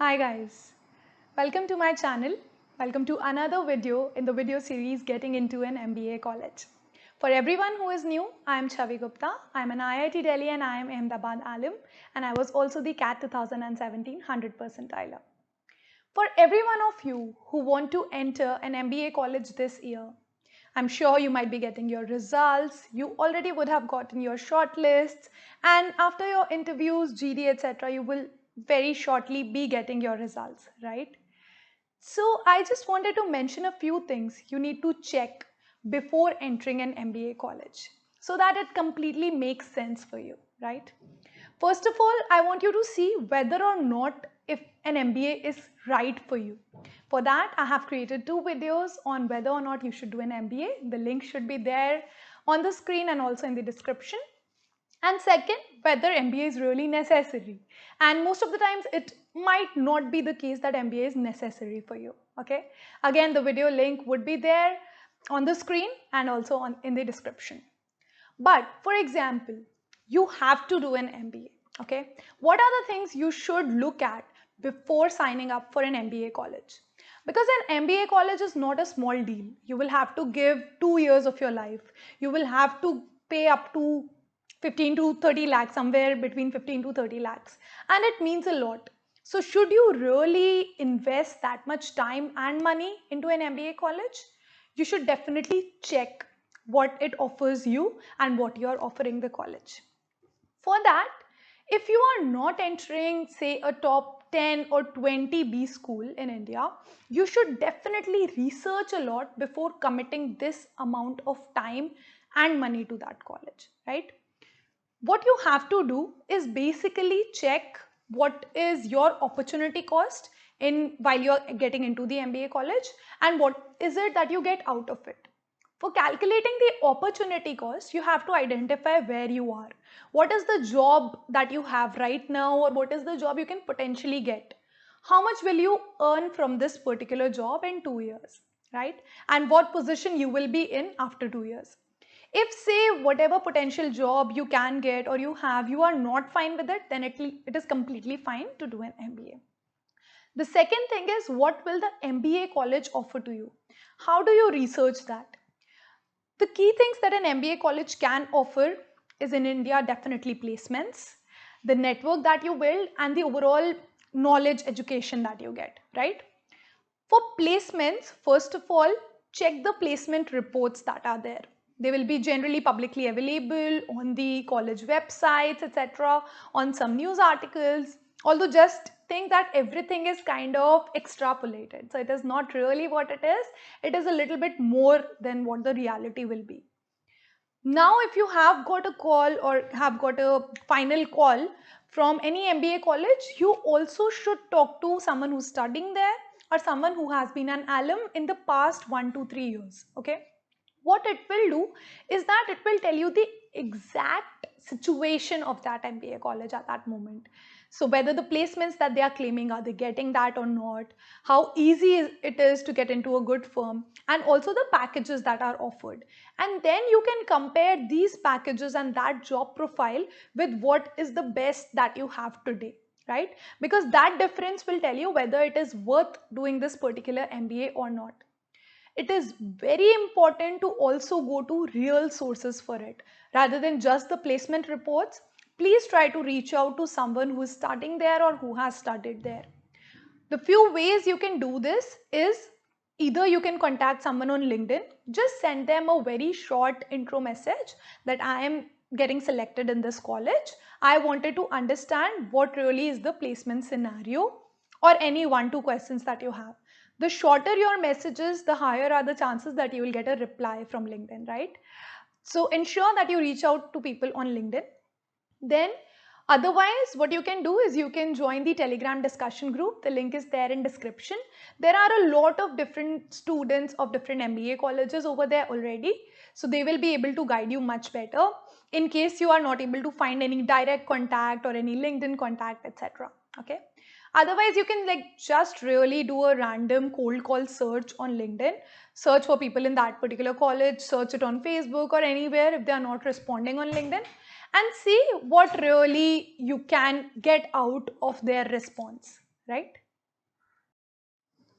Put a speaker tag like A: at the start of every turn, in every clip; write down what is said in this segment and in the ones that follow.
A: Hi guys, welcome to my channel. Welcome to another video in the video series Getting into an MBA College. For everyone who is new, I am Chavi Gupta. I am an IIT Delhi and IIMA Alum, and I was also the CAT 2017 100 percentiler. For every one of you who want to enter an MBA college this year, I'm sure you might be getting your results, you already would have gotten your shortlists, and after your interviews, GD, etc., you will very shortly be getting your results, right? So I just wanted to mention a few things you need to check before entering an MBA college so that it completely makes sense for you, right? First of all, I want you to see whether or not if an MBA is right for you. For that, I have created two videos on whether or not you should do an MBA. The link should be there on the screen and also in the description. And second, whether MBA is really necessary. And most of the times it might not be the case that MBA is necessary for you. Okay. Again, the video link would be there on the screen and also in the description. But for example, you have to do an MBA. Okay. What are the things you should look at before signing up for an MBA college? Because an MBA college is not a small deal. You will have to give 2 years of your life. You will have to pay up to 15 to 30 lakhs, somewhere between 15 to 30 lakhs. And it means a lot. So should you really invest that much time and money into an MBA college? You should definitely check what it offers you and what you are offering the college. For that, if you are not entering, say, a top 10 or 20 B school in India, you should definitely research a lot before committing this amount of time and money to that college, right? What you have to do is basically check what is your opportunity cost while you're getting into the MBA college and what is it that you get out of it. For calculating the opportunity cost, you have to identify where you are. What is the job that you have right now, or what is the job you can potentially get? How much will you earn from this particular job in 2 years, right? And what position you will be in after 2 years. If, say, whatever potential job you can get or you have, you are not fine with it, then it is completely fine to do an MBA. The second thing is, what will the MBA college offer to you? How do you research that? The key things that an MBA college can offer is, in India, definitely placements, the network that you build, and the overall knowledge education that you get, right? For placements, first of all, check the placement reports that are there. They will be generally publicly available on the college websites, etc., on some news articles. Although just think that everything is kind of extrapolated. So it is not really what it is. It is a little bit more than what the reality will be. Now, if you have got a call or have got a final call from any MBA college, you also should talk to someone who's studying there or someone who has been an alum in the past 1 to 3 years. Okay. What it will do is that it will tell you the exact situation of that MBA college at that moment. So whether the placements that they are claiming, are they getting that or not, how easy it is to get into a good firm, and also the packages that are offered. And then you can compare these packages and that job profile with what is the best that you have today, right? Because that difference will tell you whether it is worth doing this particular MBA or not. It is very important to also go to real sources for it. Rather than just the placement reports, please try to reach out to someone who is studying there or who has studied there. The few ways you can do this is, either you can contact someone on LinkedIn, just send them a very short intro message that I am getting selected in this college. I wanted to understand what really is the placement scenario, or any 1-2 questions that you have. The shorter your messages, the higher are the chances that you will get a reply from LinkedIn, right? So ensure that you reach out to people on LinkedIn. Then otherwise, what you can do is you can join the Telegram discussion group. The link is there in description. There are a lot of different students of different MBA colleges over there already. So they will be able to guide you much better in case you are not able to find any direct contact or any LinkedIn contact, etc. Okay. Otherwise, you can just really do a random cold call search on LinkedIn, search for people in that particular college, search it on Facebook or anywhere if they are not responding on LinkedIn, and see what really you can get out of their response, right?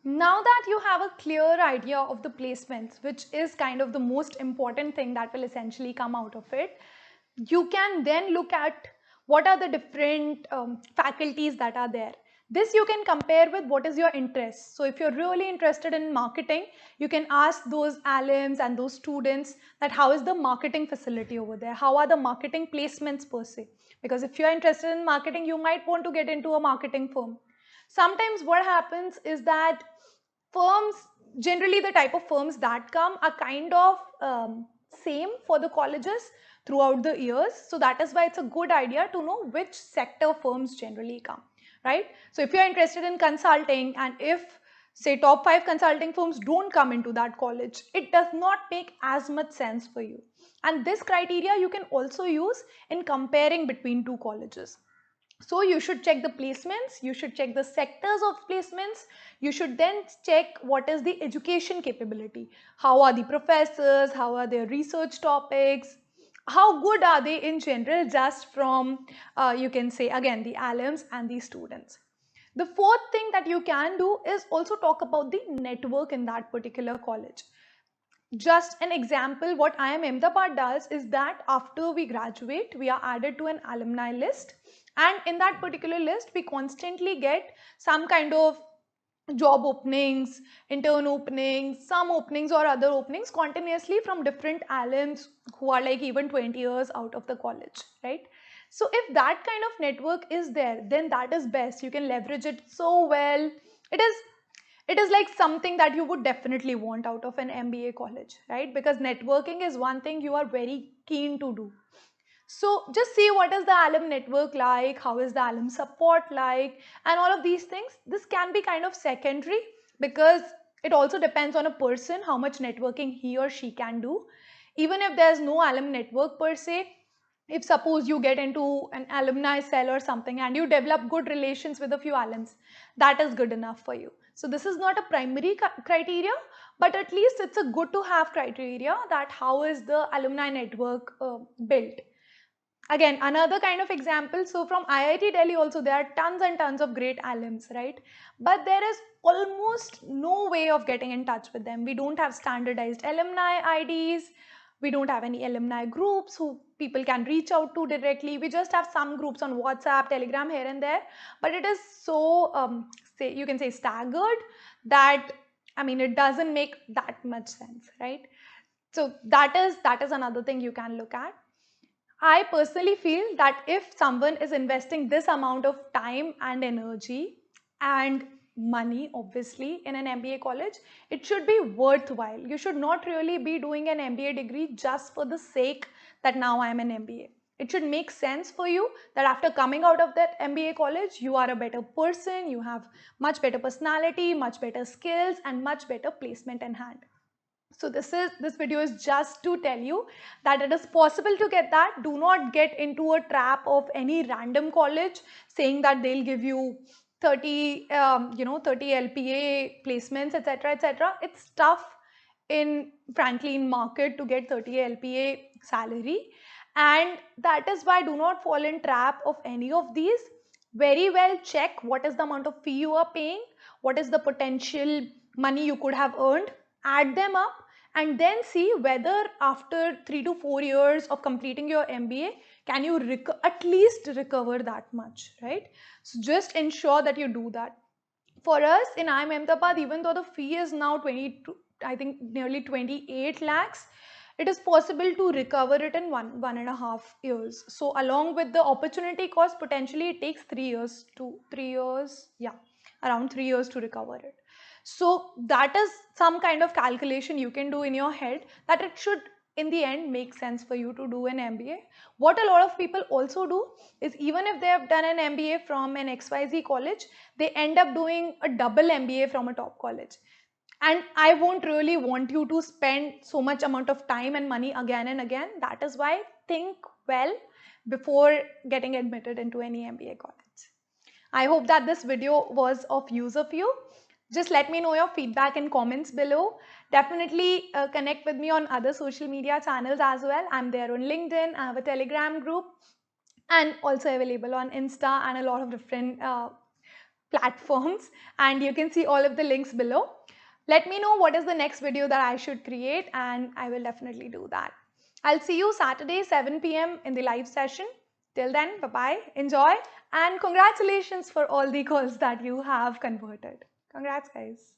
A: Now that you have a clear idea of the placements, which is kind of the most important thing that will essentially come out of it, you can then look at what are the different faculties that are there. This you can compare with what is your interest. So if you're really interested in marketing, you can ask those alums and those students that how is the marketing facility over there? How are the marketing placements per se? Because if you're interested in marketing, you might want to get into a marketing firm. Sometimes what happens is that firms, generally the type of firms that come are kind of same for the colleges throughout the years. So that is why it's a good idea to know which sector firms generally come, right? So if you're interested in consulting, and if say top 5 consulting firms don't come into that college, it does not make as much sense for you. And this criteria you can also use in comparing between two colleges. So you should check the placements, you should check the sectors of placements, you should then check what is the education capability. How are the professors, how are their research topics, how good are they in general, just from, you can say again, the alums and the students. The fourth thing that you can do is also talk about the network in that particular college. Just an example, what IIM Ahmedabad does is that after we graduate, we are added to an alumni list, and in that particular list, we constantly get some kind of job openings, intern openings, some openings or other openings continuously from different alums who are like even 20 years out of the college, right? So if that kind of network is there, then that is best. You can leverage it so well. It is like something that you would definitely want out of an MBA college, right? Because networking is one thing you are very keen to do. So just see what is the alum network like, how is the alum support like, and all of these things. This can be kind of secondary because it also depends on a person how much networking he or she can do. Even if there's no alum network per se, if suppose you get into an alumni cell or something and you develop good relations with a few alums, that is good enough for you. So this is not a primary criteria, but at least it's a good to have criteria that how is the alumni network built. Again, another kind of example, so from IIT Delhi also there are tons and tons of great alums, right? But there is almost no way of getting in touch with them. We don't have standardized alumni IDs. We don't have any alumni groups who people can reach out to directly. We just have some groups on WhatsApp, Telegram here and there. But it is so, say you can say staggered that, I mean, it doesn't make that much sense, right? So that is another thing you can look at. I personally feel that if someone is investing this amount of time and energy and money, obviously, in an MBA college, it should be worthwhile. You should not really be doing an MBA degree just for the sake that now I am an MBA. It should make sense for you that after coming out of that MBA college, you are a better person, you have much better personality, much better skills, and much better placement in hand. So this video is just to tell you that it is possible to get that. Do not get into a trap of any random college saying that they'll give you 30 30 LPA placements, etc., etc. It's tough in, frankly, in market to get 30 LPA salary, and that is why do not fall in trap of any of these. Very well check what is the amount of fee you are paying, what is the potential money you could have earned, add them up, and then see whether after 3 to 4 years of completing your MBA, can you at least recover that much, right? So just ensure that you do that. For us in IIM Ahmedabad, even though the fee is now 22, I think nearly 28 lakhs, it is possible to recover it in 1.5 years. So along with the opportunity cost, potentially it takes 3 years, yeah, around 3 years to recover it. So that is some kind of calculation you can do in your head, that it should in the end make sense for you to do an MBA. What a lot of people also do is, even if they have done an MBA from an XYZ college, they end up doing a double MBA from a top college. And I won't really want you to spend so much amount of time and money again and again. That is why think well before getting admitted into any MBA college. I hope that this video was of use of you. Just let me know your feedback in comments below. Definitely connect with me on other social media channels as well. I'm there on LinkedIn. I have a Telegram group and also available on Insta and a lot of different platforms, and you can see all of the links below. Let me know what is the next video that I should create, and I will definitely do that. I'll see you Saturday 7 p.m. in the live session. Till then, bye-bye, enjoy, and congratulations for all the calls that you have converted. Congrats, guys.